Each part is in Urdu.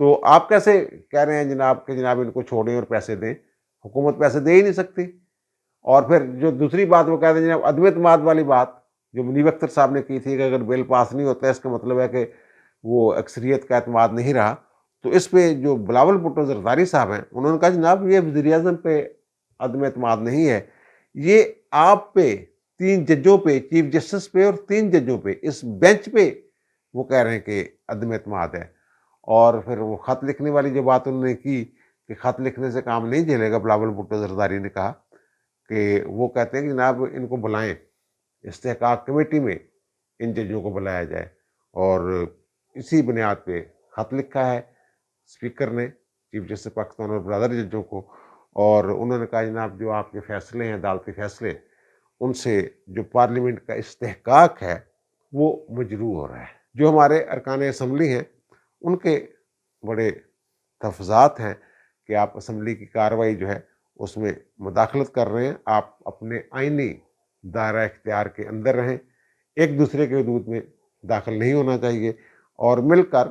تو آپ کیسے کہہ رہے ہیں جناب کہ جناب ان کو چھوڑیں اور پیسے دیں؟ حکومت پیسے دے ہی نہیں سکتی۔ اور پھر جو دوسری بات وہ کہتے ہیں جناب عدم اعتماد والی بات جو منیب اختر صاحب نے کی تھی کہ اگر بل پاس نہیں ہوتا ہے اس کا مطلب ہے کہ وہ اکثریت کا اعتماد نہیں رہا، تو اس پہ جو بلاول بھٹو زرداری صاحب ہیں انہوں نے کہا جناب یہ وزیر اعظم پہ عدم اعتماد نہیں ہے، یہ آپ پہ 3 ججوں پہ، چیف جسٹس پہ اور 3 ججوں پہ، اس بینچ پہ وہ کہہ رہے ہیں کہ عدم اعتماد ہے۔ اور پھر وہ خط لکھنے والی جو بات انہوں نے کی کہ خط لکھنے سے کام نہیں جھیلے گا، بلاول بھٹو زرداری نے کہا کہ وہ کہتے ہیں کہ جناب ان کو بلائیں، استحقاق کمیٹی میں ان ججوں کو بلایا جائے، اور اسی بنیاد پہ خط لکھا ہے اسپیکر نے چیف جسٹس پاکستان اور برادر ججوں کو، اور انہوں نے کہا جناب جو آپ کے فیصلے ہیں عدالتی فیصلے، ان سے جو پارلیمنٹ کا استحقاق ہے وہ مجروح ہو رہا ہے۔ جو ہمارے ارکان اسمبلی ہیں ان کے بڑے تفضات ہیں کہ آپ اسمبلی کی کارروائی جو ہے اس میں مداخلت کر رہے ہیں، آپ اپنے آئینی دائرہ اختیار کے اندر رہیں، ایک دوسرے کے حدود میں داخل نہیں ہونا چاہیے، اور مل کر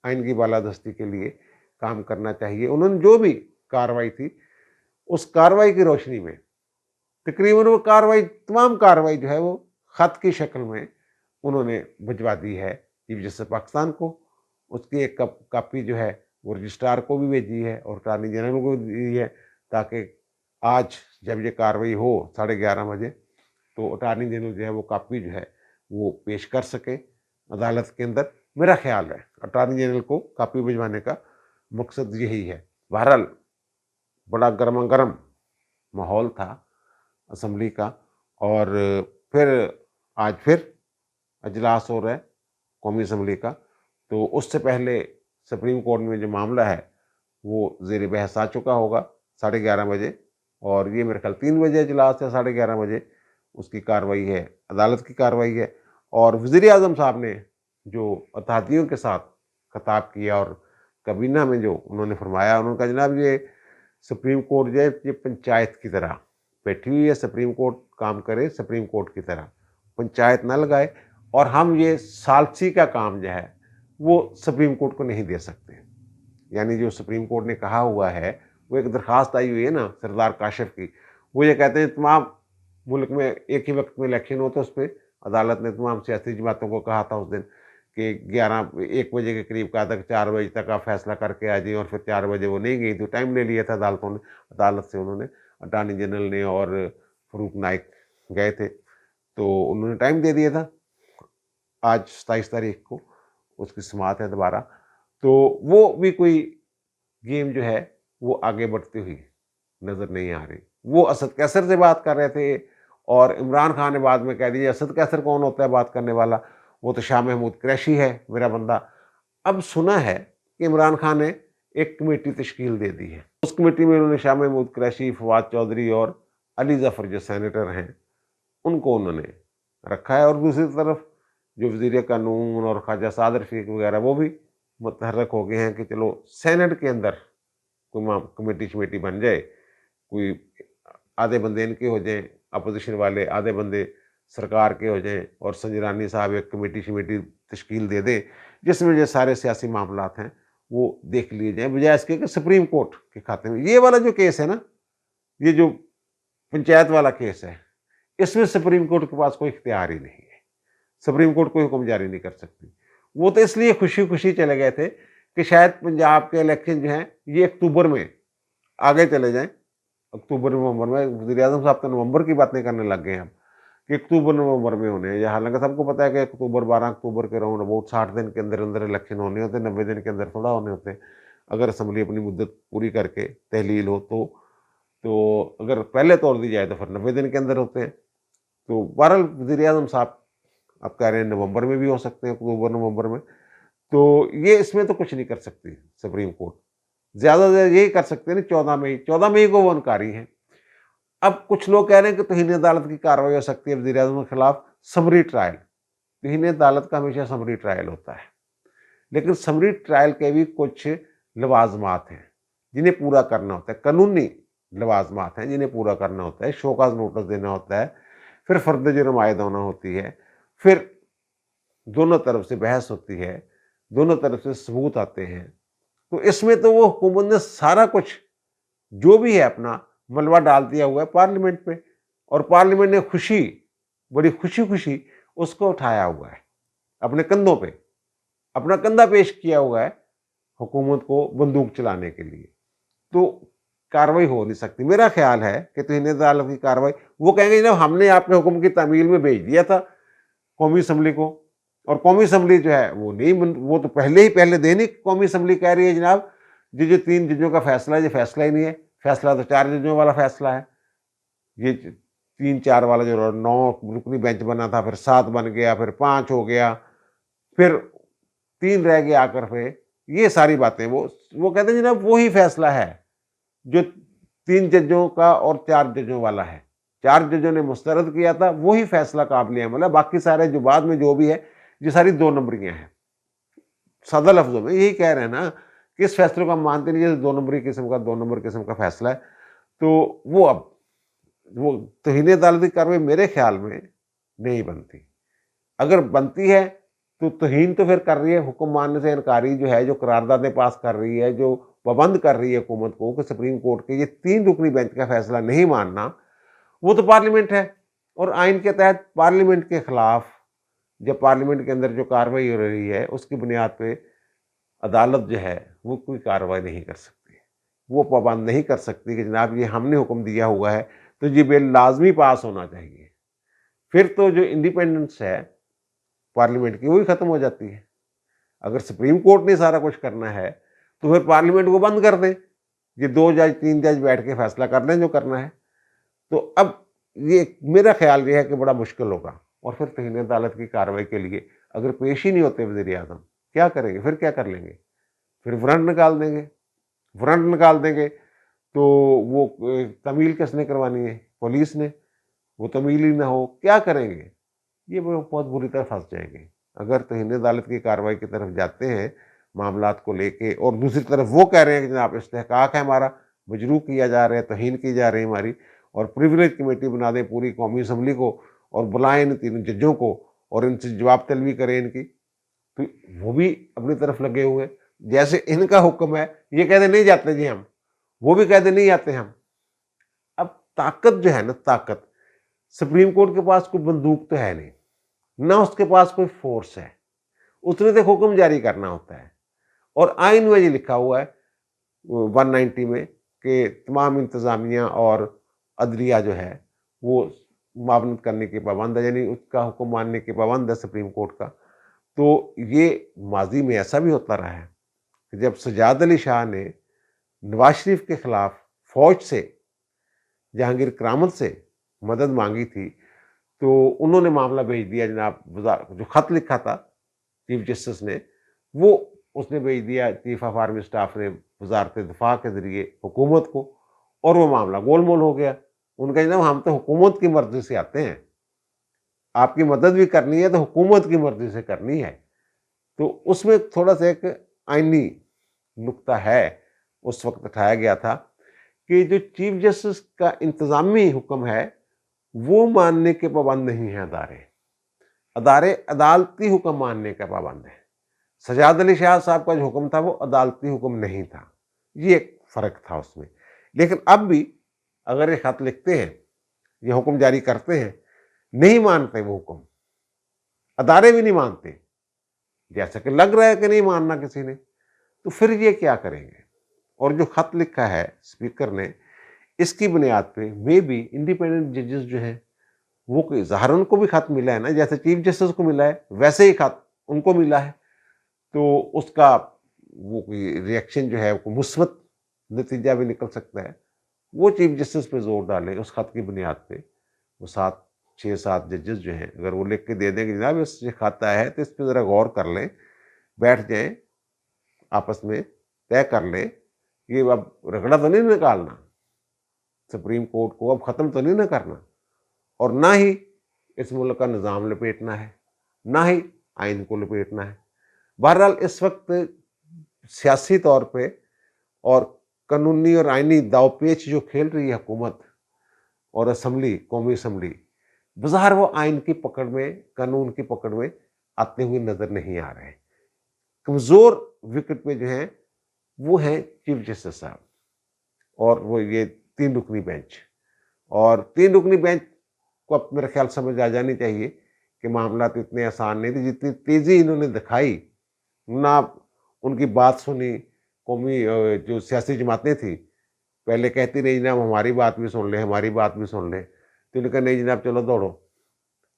آئین کی بالادستی کے لیے کام کرنا چاہیے۔ انہوں نے جو بھی کارروائی تھی اس کارروائی کی روشنی میں تقریباً وہ کارروائی، تمام کارروائی جو ہے وہ خط کی شکل میں انہوں نے بھجوا دی ہے چیف جسٹس پاکستان کو۔ اس کی ایک کاپی جو ہے وہ رجسٹرار کو بھی بھیجی ہے اور اٹارنی جنرل کو بھی دی ہے، تاکہ آج جب یہ کارروائی ہو 11:30 بجے تو اٹارنی جنرل جو ہے وہ کاپی جو ہے وہ پیش کر سکے عدالت کے اندر۔ میرا خیال ہے اٹارنی جنرل کو کاپی بھجوانے کا مقصد یہی ہے۔ بہرحال بڑا گرما گرم ماحول تھا اسمبلی کا، اور پھر آج پھر اجلاس ہو رہا ہے قومی اسمبلی کا، تو اس سے پہلے سپریم کورٹ میں جو معاملہ ہے وہ زیر بحث آ چکا ہوگا 11:30 بجے، اور یہ میرے خیال 3 بجے اجلاس ہے، 11:30 بجے اس کی کارروائی ہے، عدالت کی کارروائی ہے۔ اور وزیر اعظم صاحب نے جو اتحادیوں کے ساتھ خطاب کیا اور کابینہ میں جو انہوں نے فرمایا، انہوں نے کہا جناب یہ سپریم کورٹ جو ہے یہ پنچایت کی طرح بیٹھی ہوئی ہے، سپریم کورٹ کام کرے سپریم کورٹ کی طرح، پنچایت نہ لگائے، اور ہم یہ ثالثی کا کام جو ہے وہ سپریم کورٹ کو نہیں دے سکتے۔ یعنی جو سپریم کورٹ نے کہا ہوا ہے، وہ ایک درخواست آئی ہوئی ہے نا سردار کاشف کی، وہ یہ کہتے ہیں تمام ملک میں ایک ہی وقت میں الیکشن ہو، تو اس پہ عدالت نے تمام سیاسی جماعتوں کو کہا تھا اس دن کہ 1 بجے کے قریب کہا تھا کہ 4 بجے تک آپ فیصلہ کر کے آ جائیں، اور پھر 4 بجے وہ نہیں گئی، تو ٹائم لے لیا تھا عدالتوں نے، عدالت سے انہوں نے، اٹارنی جنرل نے اور فاروق نائک گئے تھے، تو انہوں نے ٹائم دے دیا تھا۔ آج 27 تاریخ کو اس کی سماعت ہے دوبارہ، تو وہ بھی کوئی گیم جو ہے وہ آگے بڑھتی ہوئی نظر نہیں آ رہی۔ وہ اسد کیسر سے بات کر رہے تھے، اور عمران خان نے بعد میں کہہ دیا اسد کیسر کون ہوتا ہے بات کرنے والا، وہ تو شاہ محمود قریشی ہے میرا بندہ۔ اب سنا ہے کہ عمران خان نے ایک کمیٹی تشکیل دے دی ہے، اس کمیٹی میں انہوں نے شاہ محمود قریشی، فواد چودھری اور علی ظفر جو سینیٹر ہیں ان کو انہوں نے رکھا ہے، اور دوسری طرف جو وزیر قانون اور خواجہ سعد رفیق وغیرہ وہ بھی متحرک ہو گئے ہیں کہ چلو سینٹ کے اندر کوئی کمیٹی شمیٹی بن جائے، کوئی آدھے بندے ان کے ہو جائیں اپوزیشن والے، آدھے بندے سرکار کے ہو جائیں، اور سنجرانی صاحب ایک کمیٹی شمیٹی تشکیل دے دیں جس میں یہ سارے سیاسی معاملات ہیں وہ دیکھ لیے جائیں، بجائے اس کے کہ سپریم کورٹ کے کھاتے میں۔ یہ والا جو کیس ہے نا، یہ جو پنچایت والا کیس ہے، اس میں سپریم کورٹ کے پاس کوئی اختیار ہی نہیں ہے، سپریم کورٹ کوئی حکم جاری نہیں کر سکتی۔ وہ تو اس لیے خوشی خوشی چلے گئے تھے کہ شاید پنجاب کے الیکشن جو ہیں یہ اکتوبر میں آگے چلے جائیں، اکتوبر نومبر میں۔ وزیر اعظم صاحب تو نومبر کی باتیں کرنے لگ گئے ہیں اب کہ اکتوبر نومبر میں ہونے ہیں، حالانکہ سب کو پتا ہے کہ اکتوبر 12 اکتوبر کے راؤنڈ اباؤٹ 60 دن کے اندر اندر الیکشن ہونے ہوتے ہیں، 90 دن کے اندر تھوڑا ہونے ہوتے ہیں، اگر اسمبلی اپنی مدت پوری کر کے تحلیل ہو تو اگر پہلے توڑ دی جائے تو پھر 90 دن کے اندر ہوتے ہیں۔ تو بہرحال وزیر اعظم صاحب اب کہہ رہے ہیں نومبر میں بھی ہو سکتے ہیں، اکتوبر نومبر میں، تو یہ اس میں تو کچھ نہیں کر سکتی سپریم کورٹ، زیادہ سے زیادہ یہی کر سکتے ہیں 14 مئی کو وہ انکاری ہیں۔ اب کچھ لوگ کہہ رہے ہیں کہ توہین عدالت کی کارروائی ہو سکتی ہے وزیر اعظم کے خلاف، سمری ٹرائل، توہین عدالت کا ہمیشہ سمری ٹرائل ہوتا ہے، لیکن سمری ٹرائل کے بھی کچھ لوازمات ہیں جنہیں پورا کرنا ہوتا ہے، قانونی لوازمات ہیں جنہیں پورا کرنا ہوتا ہے، شوکاز نوٹس دینا ہوتا ہے، پھر فرد جرم عائد ہونا ہوتی ہے، پھر دونوں طرف سے بحث ہوتی ہے، دونوں طرف سے ثبوت آتے ہیں، تو اس میں تو وہ حکومت نے سارا کچھ جو بھی ہے اپنا ملبہ ڈال دیا ہوا ہے پارلیمنٹ پہ، اور پارلیمنٹ نے بڑی خوشی خوشی اس کو اٹھایا ہوا ہے اپنے کندھوں پہ، اپنا کندھا پیش کیا ہوا ہے حکومت کو بندوق چلانے کے لیے. تو کاروائی ہو نہیں سکتی. میرا خیال ہے کہ توہین عدالت کی کاروائی، وہ کہیں گے جناب ہم نے آپ کے حکم کی تعمیل میں بھیج دیا تھا قومی اسمبلی کو، اور قومی اسمبلی جو ہے وہ نہیں، وہ تو پہلے دن ہی قومی اسمبلی کہہ رہی ہے جناب یہ جو 3 ججوں کا فیصلہ ہے یہ فیصلہ ہی نہیں ہے، فیصلہ تو 4 ججوں والا فیصلہ ہے. یہ 3-4 والا جو 9 رکنی بینچ بنا تھا، پھر 7 بن گیا، پھر 5 ہو گیا، پھر 3 رہ گیا آ کر. پہ یہ ساری باتیں وہ کہتے ہیں جناب وہی فیصلہ ہے جو 3 ججوں کا اور 4 ججوں والا ہے. 4 ججوں نے مسترد کیا تھا، وہی فیصلہ قابل عمل ہے. باقی سارے جو بعد میں جو بھی ہے یہ ساری 2 نمبریاں ہیں. سادہ لفظوں میں یہی کہہ رہے ہیں نا کہ اس فیصلے کو ہم مانتے نہیں، جیسے 2 نمبر قسم کا فیصلہ ہے. تو وہ توہین عدالتی کاروائی میرے خیال میں نہیں بنتی. اگر بنتی ہے تو توہین تو پھر کر رہی ہے حکم ماننے سے انکاری جو ہے، جو قراردادیں پاس کر رہی ہے، جو پابند کر رہی ہے حکومت کو کہ سپریم کورٹ کے یہ 3 رکنی بینچ کا فیصلہ نہیں ماننا. وہ تو پارلیمنٹ ہے، اور آئین کے تحت پارلیمنٹ کے خلاف جب پارلیمنٹ کے اندر جو کاروائی ہو رہی ہے اس کی بنیاد پہ عدالت جو ہے وہ کوئی کاروائی نہیں کر سکتی، وہ پابند نہیں کر سکتی کہ جناب یہ ہم نے حکم دیا ہوا ہے تو یہ بل لازمی پاس ہونا چاہیے. پھر تو جو انڈیپینڈنس ہے پارلیمنٹ کی وہی ختم ہو جاتی ہے. اگر سپریم کورٹ نے سارا کچھ کرنا ہے تو پھر پارلیمنٹ کو بند کر دیں، یہ 2 جج 3 جج بیٹھ کے فیصلہ کر لیں جو کرنا ہے. تو اب یہ میرا خیال یہ ہے کہ بڑا مشکل ہوگا. اور پھر توہین عدالت کی کارروائی کے لیے اگر پیش ہی نہیں ہوتے وزیر اعظم، کیا کریں گے؟ پھر کیا کر لیں گے؟ پھر وارنٹ نکال دیں گے. تو وہ تعمیل کس نے کروانی ہے؟ پولیس نے. وہ تعمیل ہی نہ ہو کیا کریں گے؟ یہ بہت بری طرح پھنس جائیں گے. اگر توہین عدالت کی کارروائی کی طرف جاتے ہیں معاملات کو لے کے، اور دوسری طرف وہ کہہ رہے ہیں کہ جناب استحقاق ہے ہمارا، مجروح کیا جا رہا ہے، توہین کی جا رہی ہے ہماری، اور پریویلیج کمیٹی بنا دیں پوری قومی اسمبلی کو اور بلائیں ان 3 ججوں کو اور ان سے جواب طلبی کریں ان کی، تو وہ بھی اپنی طرف لگے ہوئے. جیسے ان کا حکم ہے یہ کہتے نہیں جاتے جی ہم، وہ بھی کہتے نہیں جاتے ہم. اب طاقت جو ہے نا، طاقت سپریم کورٹ کے پاس کوئی بندوق تو ہے نہیں، نہ اس کے پاس کوئی فورس ہے. اس نے تو حکم جاری کرنا ہوتا ہے، اور آئین میں یہ لکھا ہوا ہے 190 میں کہ تمام انتظامیہ اور عدلیہ جو ہے وہ معاونت کرنے کے پابند ہے، یعنی اس کا حکم ماننے کے پابند ہے سپریم کورٹ کا. تو یہ ماضی میں ایسا بھی ہوتا رہا ہے کہ جب سجاد علی شاہ نے نواز شریف کے خلاف فوج سے، جہانگیر کرامت سے مدد مانگی تھی تو انہوں نے معاملہ بھیج دیا جناب، جو خط لکھا تھا چیف جسٹس نے، وہ اس نے بھیج دیا چیف آف آرمی اسٹاف نے وزارت دفاع کے ذریعے حکومت کو، اور وہ معاملہ گول مول ہو گیا. ان کا جناب ہم تو حکومت کی مرضی سے آتے ہیں، آپ کی مدد بھی کرنی ہے تو حکومت کی مرضی سے کرنی ہے. تو اس میں تھوڑا سا ایک آئینی نقطہ ہے اس وقت اٹھایا گیا تھا کہ جو چیف جسٹس کا انتظامی حکم ہے وہ ماننے کے پابند نہیں ہیں ادارے عدالتی حکم ماننے کا پابند ہے. سجاد علی شاہ صاحب کا جو حکم تھا وہ عدالتی حکم نہیں تھا، یہ ایک فرق تھا اس میں. لیکن اب بھی اگر یہ خط لکھتے ہیں، یہ حکم جاری کرتے ہیں، نہیں مانتے وہ حکم، ادارے بھی نہیں مانتے، جیسا کہ لگ رہا ہے کہ نہیں ماننا کسی نے، تو پھر یہ کیا کریں گے؟ اور جو خط لکھا ہے اسپیکر نے، اس کی بنیاد پہ میں بھی انڈیپینڈنٹ ججز جو ہیں وہ کوئی ظاہر ان کو بھی خط ملا ہے نا، جیسے چیف جسٹس کو ملا ہے ویسے ہی خط ان کو ملا ہے. تو اس کا وہ کوئی ریئیکشن جو ہے وہ مثبت نتیجہ بھی نکل سکتا ہے. وہ چیف جسٹس پہ زور ڈالیں اس خط کی بنیاد پہ، وہ 6-7 ججز جو ہیں اگر وہ لکھ کے دے دیں کہ جناب اس سے خط آیا ہے تو اس پہ ذرا غور کر لیں، بیٹھ جائیں آپس میں طے کر لیں. یہ اب رگڑا تو نہیں نکالنا سپریم کورٹ کو، اب ختم تو نہیں نہ کرنا، اور نہ ہی اس ملک کا نظام لپیٹنا ہے، نہ ہی آئین کو لپیٹنا ہے. بہرحال اس وقت سیاسی طور پہ اور قانونی اور آئینی داؤ پیچ جو کھیل رہی ہے حکومت اور اسمبلی، قومی اسمبلی، بظاہر وہ آئین کی پکڑ میں، قانون کی پکڑ میں آتے ہوئے نظر نہیں آ رہے ہیں. کمزور وکٹ پہ جو ہیں وہ ہیں چیف جسٹس صاحب، اور وہ یہ 3 رکنی بینچ، اور 3 رکنی بینچ کو اب میرا خیال سمجھ آ جانی چاہیے کہ معاملات اتنے آسان نہیں تھے، جتنی تیزی انہوں نے دکھائی، نہ ان کی بات سنی قومی جو سیاسی جماعتیں تھیں، پہلے کہتی رہی جناب ہماری بات بھی سن لیں، ہماری بات بھی سن لیں، تو انہوں نے کہا نہیں جناب چلو دوڑو،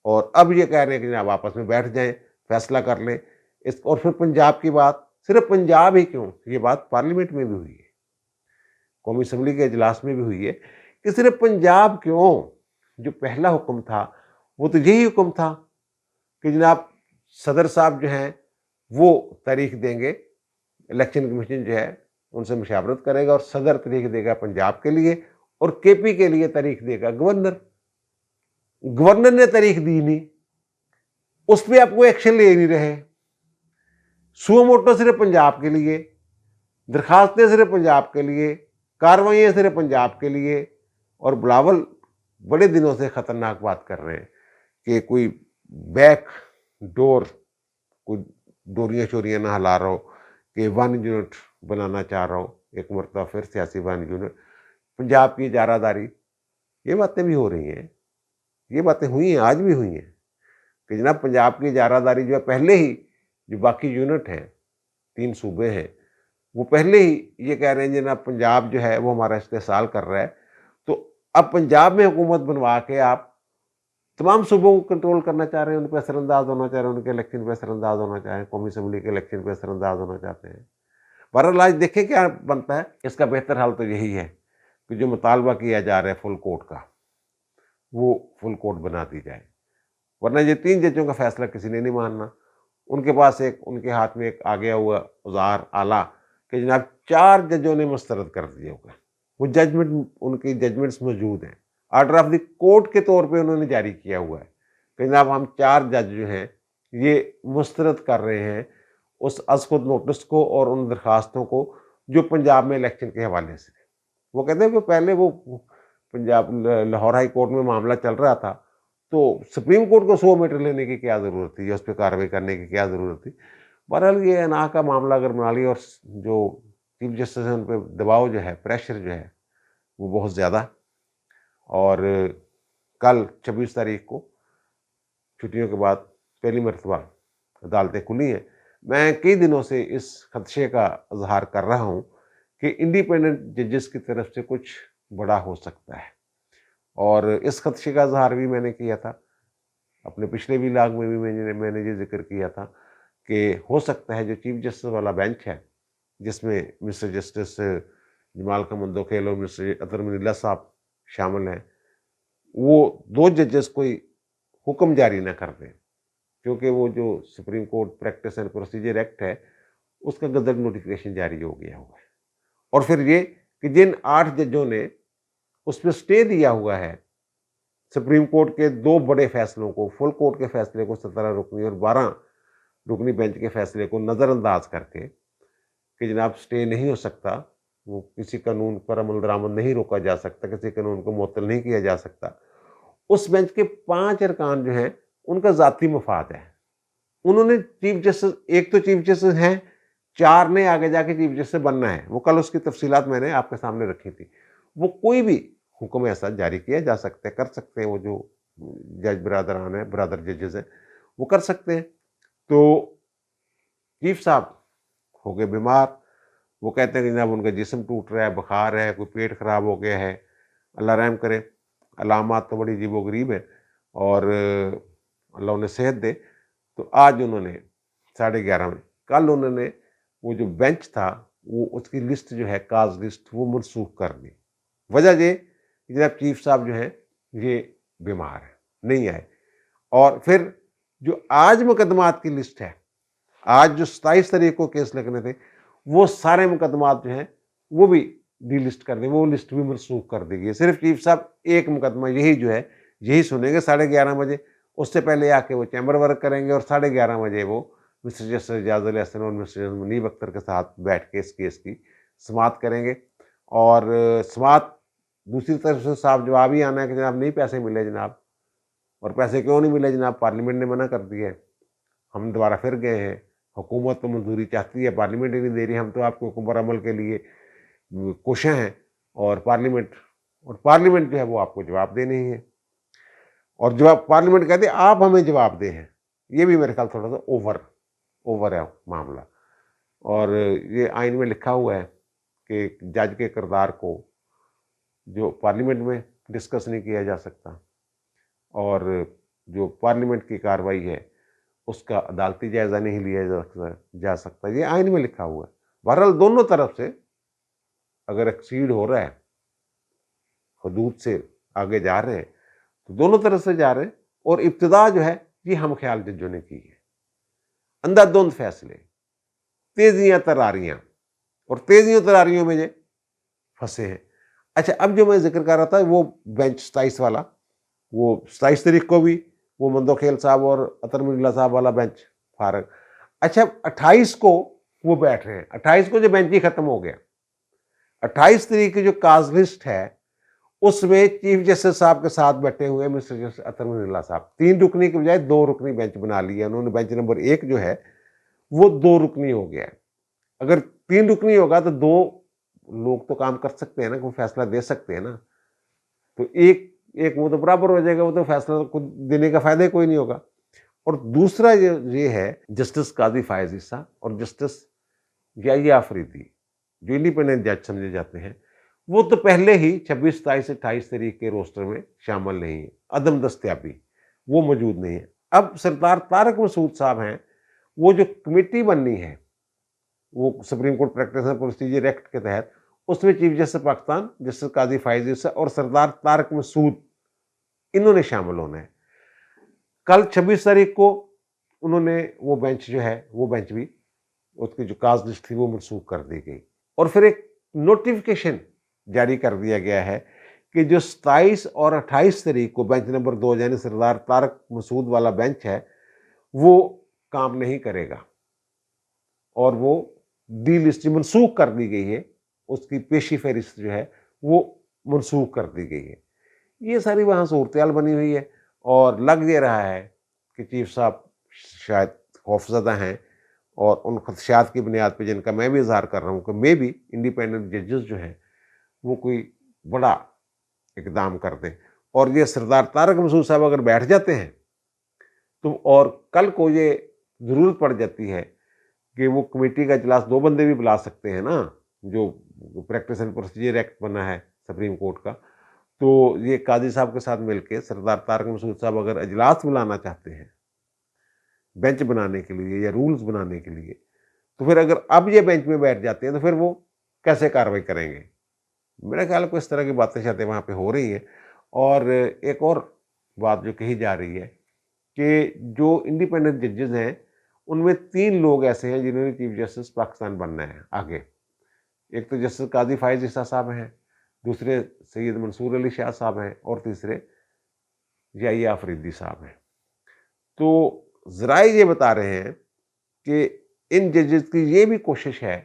اور اب یہ کہہ رہے ہیں کہ جناب آپس میں بیٹھ جائیں، فیصلہ کر لیں اور پھر پنجاب کی بات، صرف پنجاب ہی کیوں، یہ بات پارلیمنٹ میں بھی ہوئی ہے، قومی اسمبلی کے اجلاس میں بھی ہوئی ہے کہ صرف پنجاب کیوں، جو پہلا حکم تھا وہ تو یہی حکم تھا کہ جناب صدر صاحب جو ہیں وہ تاریخ دیں گے، الیکشن کمیشن جو ہے ان سے مشاورت کرے گا اور صدر تاریخ دے گا پنجاب کے لیے، اور کے پی کے لیے تاریخ دے گا گورنر۔ گورنر نے تاریخ دی نہیں، اس پہ آپ کو ایکشن لے نہیں رہے، سو موٹو صرف پنجاب کے لیے، درخواستیں صرف پنجاب کے لیے، کاروائیاں صرف پنجاب کے لیے، اور بلاول بڑے دنوں سے خطرناک بات کر رہے ہیں کہ کوئی بیک ڈور، کوئی ڈوریاں چوریاں نہ ہلا رہا ہو، کہ 1 یونٹ بنانا چاہ رہا ہو، ایک مرتبہ پھر سیاسی 1 یونٹ، پنجاب کی اجارہ داری، یہ باتیں بھی ہو رہی ہیں، یہ باتیں ہوئی ہیں، آج بھی ہوئی ہیں کہ جناب پنجاب کی اجارہ داری جو ہے پہلے ہی، جو باقی یونٹ ہیں 3 صوبے ہیں وہ پہلے ہی یہ کہہ رہے ہیں جناب پنجاب جو ہے وہ ہمارا استحصال کر رہا ہے، تو اب پنجاب میں حکومت بنوا کے آپ تمام صوبوں کو کنٹرول کرنا چاہ رہے ہیں، ان پہ اثر انداز ہونا چاہ رہے ہیں، ان کے الیکشن پہ اثر انداز ہونا چاہ رہے ہیں، قومی اسمبلی کے الیکشن پہ اثر انداز ہونا چاہتے ہیں۔ بہرحال آج دیکھیں کیا بنتا ہے، اس کا بہتر حل تو یہی ہے کہ جو مطالبہ کیا جا رہا ہے فل کورٹ کا، وہ فل کورٹ بنا دی جائے، ورنہ یہ 3 ججوں کا فیصلہ کسی نے نہیں ماننا، ان کے پاس ان کے ہاتھ میں ایک آ گیا ہوا اوزار آلہ کہ جناب 4 ججوں نے مسترد کر دیا ہوگا، وہ ججمنٹ، ان کی ججمنٹس موجود ہیں، آرڈر آف دی کورٹ کے طور پہ انہوں نے جاری کیا ہوا ہے کہ جناب ہم 4 جج جو ہیں یہ مسترد کر رہے ہیں اس از خود نوٹس کو اور ان درخواستوں کو جو پنجاب میں الیکشن کے حوالے سے۔ وہ کہتے ہیں کہ پہلے وہ پنجاب لاہور ہائی کورٹ میں معاملہ چل رہا تھا تو سپریم کورٹ کو 100 میٹر لینے کی کیا ضرورت تھی، یا اس پہ کارروائی کرنے کی کیا ضرورت تھی۔ بہرحال یہ انا کا معاملہ اگر بنا لیا، اور جو چیف جسٹس ہیں ان پہ دباؤ جو ہے، پریشر جو ہے وہ بہت زیادہ، اور کل 26 تاریخ کو چھٹیوں کے بعد پہلی مرتبہ عدالتیں کھلی ہیں۔ میں کئی دنوں سے اس خدشے کا اظہار کر رہا ہوں کہ انڈیپینڈنٹ ججز کی طرف سے کچھ بڑا ہو سکتا ہے، اور اس خدشے کا اظہار بھی میں نے کیا تھا اپنے پچھلے ویلاگ میں بھی، میں نے یہ ذکر کیا تھا کہ ہو سکتا ہے جو چیف جسٹس والا بینچ ہے، جس میں مسٹر جسٹس جمال خامن دوکھیل اور مسٹر اطہر من اللہ صاحب شامل ہیں، وہ 2 ججز کوئی حکم جاری نہ کر دیں، کیونکہ وہ جو supreme court practice and procedure act ہے اس کا گزٹ نوٹیفیکیشن جاری ہو گیا ہوا ہے، اور پھر یہ کہ جن 8 ججوں نے اس پہ سٹے دیا ہوا ہے سپریم کورٹ کے 2 بڑے فیصلوں کو، فل کورٹ کے فیصلے کو 17 رکنی اور 12 رکنی بینچ کے فیصلے کو نظر انداز کر کے کہ جناب سٹے نہیں ہو سکتا، وہ کسی قانون پر عمل درآمد نہیں روکا جا سکتا، کسی قانون کو معطل نہیں کیا جا سکتا، اس بینچ کے 5 ارکان جو ہیں ان کا ذاتی مفاد ہے، انہوں نے چیف جسٹس، ایک تو چیف جسٹس ہیں، 4 نے آگے جا کے چیف جسٹس بننا ہے، وہ کل اس کی تفصیلات میں نے آپ کے سامنے رکھی تھی، وہ کوئی بھی حکم ایسا جاری کیا جا سکتا ہے، کر سکتے ہیں، وہ جو جج برادران ہیں، برادر ججز ہیں، وہ کر سکتے ہیں۔ تو چیف صاحب ہو گئے بیمار، وہ کہتے ہیں کہ جناب ان کا جسم ٹوٹ رہا ہے، بخار ہے، کوئی پیٹ خراب ہو گیا ہے، اللہ رحم کرے، علامات تو بڑی عجیب و غریب ہے، اور اللہ انہیں صحت دے۔ تو آج انہوں نے 11:30 میں، کل انہوں نے وہ جو بینچ تھا وہ اس کی لسٹ جو ہے، کاز لسٹ، وہ منسوخ کر دی، وجہ یہ کہ جناب چیف صاحب جو ہیں یہ بیمار ہیں، نہیں آئے، اور پھر جو آج مقدمات کی لسٹ ہے، آج جو 27 تاریخ کو کیس لگنے تھے، وہ سارے مقدمات جو ہیں وہ بھی ڈی لسٹ کر دیں، وہ لسٹ بھی منسوخ کر دی گئی، صرف چیف صاحب ایک مقدمہ یہی جو ہے یہی سنیں گے 11:30 بجے، اس سے پہلے آ کے وہ چیمبر ورک کریں گے، اور 11:30 بجے وہ مسٹر جسٹس اعجاز علی احسن اور مسٹر جسٹس منیب اختر کے ساتھ بیٹھ کے اس کیس کی سماعت کریں گے، اور سماعت دوسری طرف سے صاحب جواب ہی آنا ہے کہ جناب نہیں پیسے ملے جناب، اور پیسے کیوں نہیں ملے جناب، پارلیمنٹ نے منع کر دیا ہے، ہم دوبارہ پھر گئے ہیں حکومت تو منظوری چاہتی ہے، پارلیمنٹ ہی نہیں دے رہی، ہم تو آپ کو حکم پر عمل کے لیے کوشاں ہیں، اور پارلیمنٹ جو ہے وہ آپ کو جواب دے نہیں ہے، اور جواب پارلیمنٹ کہتے ہیں آپ ہمیں جواب دے ہیں۔ یہ بھی میرے خیال تھوڑا سا اوور ہے معاملہ، اور یہ آئین میں لکھا ہوا ہے کہ جج کے کردار کو جو پارلیمنٹ میں ڈسکس نہیں کیا جا سکتا، اور جو پارلیمنٹ کی کارروائی ہے اس کا عدالتی جائزہ نہیں لیا جا سکتا، یہ آئین میں لکھا ہوا ہے۔ بہرحال دونوں طرف سے اگر ایکسیڈ ہو رہا ہے، حدود سے آگے جا رہے ہیں، تو دونوں طرف سے جا رہے ہیں، اور ابتدا جو ہے یہ ہم خیال ججوں نے کی ہے، اندھا دھند فیصلے، تیزیاں تراریاں، اور تیزیوں تراریوں میں یہ پھنسے ہیں۔ اچھا، اب جو میں ذکر کر رہا تھا وہ بینچ 27 والا، وہ 27 تاریخ کو بھی وہ مندوخیل صاحب اور اطہر من اللہ صاحب والا بینچ فارغ۔ اچھا، 28 کو وہ بیٹھ رہے ہیں، 28 کو جو بینچ ہی ختم ہو گیا، 28 تاریخ کی جو کاز لسٹ ہے اس میں چیف جسٹس صاحب کے ساتھ بیٹھے ہوئے مسٹر جسٹس اطہر من اللہ صاحب، 3 رکنی کے بجائے 2 رکنی بینچ بنا لیا انہوں نے، بینچ نمبر 1 جو ہے وہ 2 رکنی ہو گیا ہے۔ اگر 3 رکنی ہوگا تو 2 لوگ تو کام کر سکتے ہیں نا، کوئی فیصلہ دے سکتے ہیں نا، تو ایک وہ تو برابر ہو جائے گا، وہ تو فیصلہ دینے کا فائدہ ہی کوئی نہیں ہوگا۔ اور دوسرا یہ ہے جسٹس قاضی فائز عیسیٰ اور جسٹس یحییٰ آفریدی جو انڈیپینڈنٹ جج سمجھے جاتے ہیں، وہ تو پہلے ہی 26 27 28 تاریخ کے روسٹر میں شامل نہیں ہیں، عدم دستیابی، وہ موجود نہیں ہے۔ اب سردار طارق مسعود صاحب ہیں، وہ جو کمیٹی بننی ہے وہ supreme court practice and procedure act کے تحت، اس میں چیف جسٹس پاکستان جسٹس قاضی فائز عیسیٰ اور سردار طارق مسعود انہوں نے شامل ہونا ہے۔ کل 26 تاریخ کو انہوں نے وہ بینچ جو ہے وہ بینچ بھی اس کی جو کاز لسٹ تھی وہ منسوخ کر دی گئی، اور پھر ایک نوٹیفیکیشن جاری کر دیا گیا ہے کہ جو 27 اور 28 تاریخ کو بینچ نمبر 2 یعنی سردار طارق مسعود والا بینچ ہے وہ کام نہیں کرے گا، اور وہ ڈی لسٹ منسوخ کر دی گئی ہے، اس کی پیشی فہرست جو ہے وہ منسوخ کر دی گئی ہے۔ یہ ساری وہاں صورتحال بنی ہوئی ہے، اور لگ یہ رہا ہے کہ چیف صاحب شاید خوفزدہ ہیں، اور ان خدشات کی بنیاد پہ جن کا میں بھی اظہار کر رہا ہوں کہ میں بھی انڈیپینڈنٹ ججز جو ہیں وہ کوئی بڑا اقدام کر دیں، اور یہ سردار طارق مسعود صاحب اگر بیٹھ جاتے ہیں تو، اور کل کو یہ ضرورت پڑ جاتی ہے کہ وہ کمیٹی کا اجلاس 2 بندے بھی بلا سکتے ہیں نا، جو پریکٹس اینڈ پروسیجر ایکٹ بنا ہے سپریم کورٹ کا، تو یہ قاضی صاحب کے ساتھ مل کے سردار طارق مسعود صاحب اگر اجلاس بلانا چاہتے ہیں بینچ بنانے کے لیے یا رولز بنانے کے لیے، تو پھر اگر اب یہ بینچ میں بیٹھ جاتے ہیں تو پھر وہ کیسے کارروائی کریں گے؟ میرا خیال کو اس طرح کی باتیں شاتیں وہاں پہ ہو رہی ہیں۔ اور ایک اور بات جو کہی جا رہی ہے کہ جو انڈیپینڈنٹ ججز ہیں ان میں 3 لوگ ایسے ہیں جنہوں نے چیف جسٹس پاکستان بننا ہے آگے۔ ایک تو جسٹس قاضی فائز عیسیٰ صاحب ہیں، دوسرے سید منصور علی شاہ صاحب ہیں، اور تیسرے یحییٰ آفریدی صاحب ہیں۔ تو ذرائع یہ بتا رہے ہیں کہ ان ججز کی یہ بھی کوشش ہے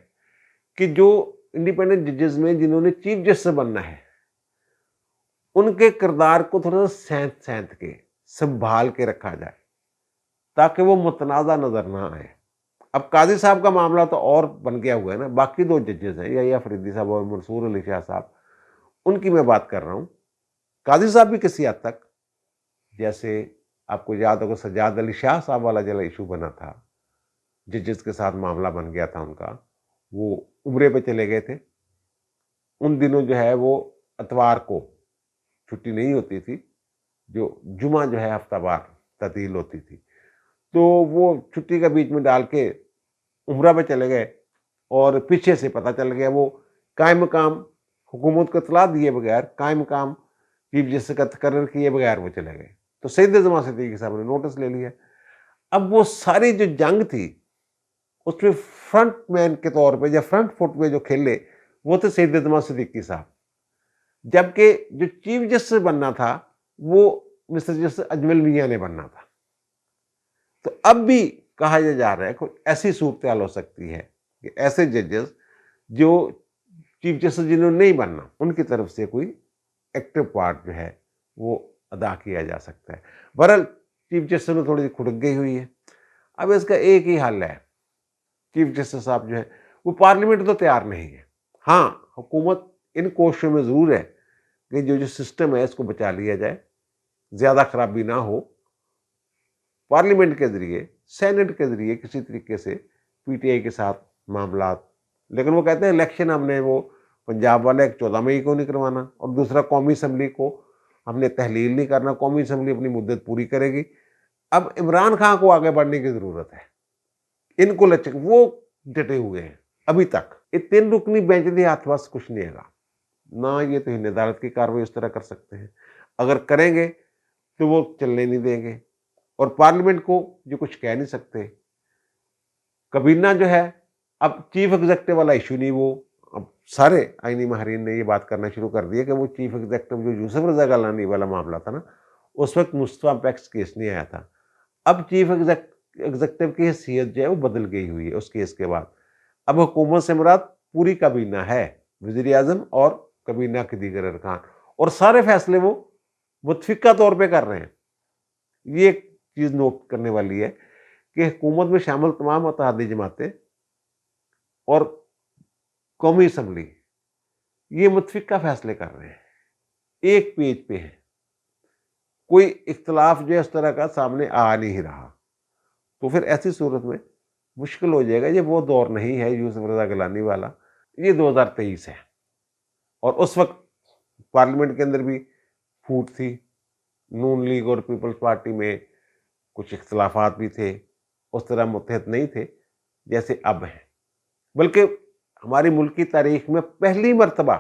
کہ جو انڈیپینڈنٹ ججز میں جنہوں نے چیف جسٹس بننا ہے ان کے کردار کو تھوڑا سا سینت کے سنبھال کے رکھا جائے تاکہ وہ متنازع نظر نہ آئے۔ اب قاضی صاحب کا معاملہ تو اور بن گیا ہوا ہے نا، باقی 2 ججز ہیں یحییٰ آفریدی صاحب اور منصور علی شاہ صاحب، ان کی میں بات کر رہا ہوں۔ قاضی صاحب بھی کسی حد تک، جیسے آپ کو یاد ہوگا سجاد علی شاہ صاحب والا جو ایشو بنا تھا، ججز کے ساتھ معاملہ بن گیا تھا ان کا، وہ عمرے پہ چلے گئے تھے، ان دنوں جو ہے وہ اتوار کو چھٹی نہیں ہوتی تھی، جو جمعہ جو ہے ہفتہ وار تعطیل ہوتی تھی، تو وہ چھٹی کا بیچ میں ڈال کے عمرہ پہ چلے گئے، اور پیچھے سے پتہ چل گیا وہ قائم مقام حکومت کو اطلاع دیے بغیر، قائم مقام چیف جسٹس کا تقرر کیے بغیر وہ چلے گئے، تو سید زمان صدیقی صاحب نے نوٹس لے لیا۔ اب وہ ساری جو جنگ تھی اس میں فرنٹ مین کے طور پہ یا فرنٹ فٹ پہ جو کھیلے وہ تھے سید زمان صدیقی صاحب، جبکہ جو چیف جسٹس بننا تھا وہ مسٹر جسٹس اجمل میاں نے بننا تھا۔ تو اب بھی کہا یہ جا رہا ہے کہ ایسی صورتحال ہو سکتی ہے کہ ایسے ججز جو چیف جسٹس جنہوں نے نہیں بننا ان کی طرف سے کوئی ایکٹیو پارٹ جو ہے وہ ادا کیا جا سکتا ہے۔ بہرحال چیف جسٹس نے تھوڑی سی کھڑک گئی ہوئی ہے، اب اس کا ایک ہی حل ہے چیف جسٹس صاحب جو ہیں وہ پارلیمنٹ تو تیار نہیں ہے. ہاں حکومت ان کوششوں میں ضرور ہے کہ جو سسٹم ہے اس کو بچا لیا جائے، زیادہ خرابی نہ ہو. پارلیمنٹ کے ذریعے، سینٹ کے ذریعے کسی طریقے سے پی ٹی آئی کے ساتھ معاملات، لیکن وہ کہتے ہیں الیکشن ہم نے وہ پنجاب والا 14 مئی کو نہیں کروانا، اور دوسرا قومی اسمبلی کو ہم نے تحلیل نہیں کرنا، قومی اسمبلی اپنی مدت پوری کرے گی. اب عمران خان کو آگے بڑھنے کی ضرورت ہے. ان کو لچک وہ ڈٹے ہوئے ہیں ابھی تک. یہ 3 رکنی بینچ کے ہاتھ واس کچھ نہیں ہے گا نہ. یہ تو ہند عدالت کی کاروائی اس طرح کر سکتے ہیں، اگر کریں گے تو وہ چلنے نہیں دیں گے، اور پارلیمنٹ کو جو کچھ کہہ نہیں سکتے. کابینہ جو ہے اب چیف ایگزیکٹو والا ایشو نہیں، وہ اب سارے آئینی ماہرین نے یہ بات کرنا شروع کر دی ہے کہ وہ چیف ایگزیکٹو جو یوسف رضا گیلانی والا معاملہ تھا نا، اس وقت مصطفیٰ پیکس کیس نہیں آیا تھا. اب چیف ایگزیکٹو کی حیثیت جو ہے وہ بدل گئی ہوئی ہے اس کیس کے بعد. اب حکومت سے مراد پوری کابینہ ہے، وزیر اعظم اور کابینہ کے دیگر ارکان، اور سارے فیصلے وہ متفقہ طور پہ کر رہے ہیں. یہ ایک چیز نوٹ کرنے والی ہے کہ حکومت میں شامل تمام اتحادی جماعتیں اور قومی اسمبلی یہ متفقہ فیصلے کر رہے ہیں، ایک پیج پہ ہے. کوئی اختلاف جو ہے اس طرح کا سامنے آ نہیں رہا. تو پھر ایسی صورت میں مشکل ہو جائے گا. یہ وہ دور نہیں ہے یوسف رضا گیلانی والا، یہ 2023 ہے. اور اس وقت پارلیمنٹ کے اندر بھی پھوٹ تھی، نون لیگ اور پیپلز پارٹی میں کچھ اختلافات بھی تھے، اس طرح متحد نہیں تھے جیسے اب ہیں. بلکہ ہماری ملکی تاریخ میں پہلی مرتبہ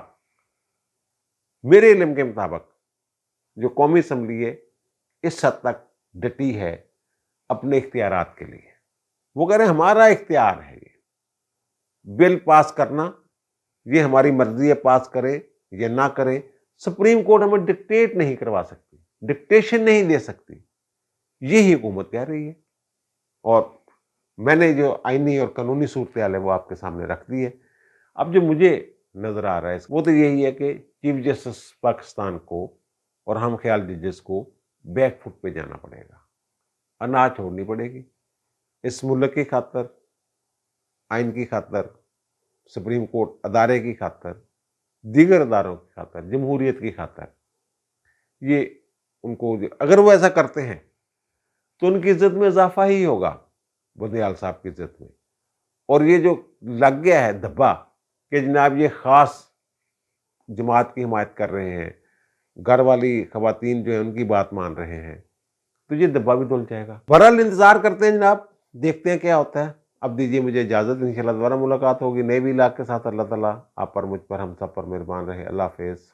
میرے علم کے مطابق جو قومی اسمبلی ہے اس حد تک ڈٹی ہے اپنے اختیارات کے لیے. وہ کہہ رہے ہیں ہمارا اختیار ہے یہ بل پاس کرنا، یہ ہماری مرضی ہے پاس کرے یا نہ کرے. سپریم کورٹ ہمیں ڈکٹیٹ نہیں کروا سکتی، ڈکٹیشن نہیں دے سکتی. یہی حکومت کہہ رہی ہے. اور میں نے جو آئینی اور قانونی صورتحال ہے وہ آپ کے سامنے رکھ دی ہے. اب جو مجھے نظر آ رہا ہے وہ تو یہی ہے کہ چیف جسٹس پاکستان کو اور ہم خیال ججز کو بیک فٹ پہ جانا پڑے گا، اناج چھوڑنی پڑے گی اس ملک کی خاطر، آئین کی خاطر، سپریم کورٹ ادارے کی خاطر، دیگر اداروں کی خاطر، جمہوریت کی خاطر. یہ ان کو اگر وہ ایسا کرتے ہیں تو ان کی عزت میں اضافہ ہی ہوگا، بندیال صاحب کی عزت میں. اور یہ جو لگ گیا ہے دھبا کہ جناب یہ خاص جماعت کی حمایت کر رہے ہیں، گھر والی خواتین جو ہیں ان کی بات مان رہے ہیں، تو یہ دھبا بھی دھل جائے گا. بہرحال انتظار کرتے ہیں جناب، دیکھتے ہیں کیا ہوتا ہے. اب دیجیے مجھے اجازت، انشاءاللہ دوبارہ ملاقات ہوگی نئے ویلاگ کے ساتھ. اللہ تعالیٰ آپ پر، مجھ پر، ہم سب پر مہربان رہے. اللہ حافظ.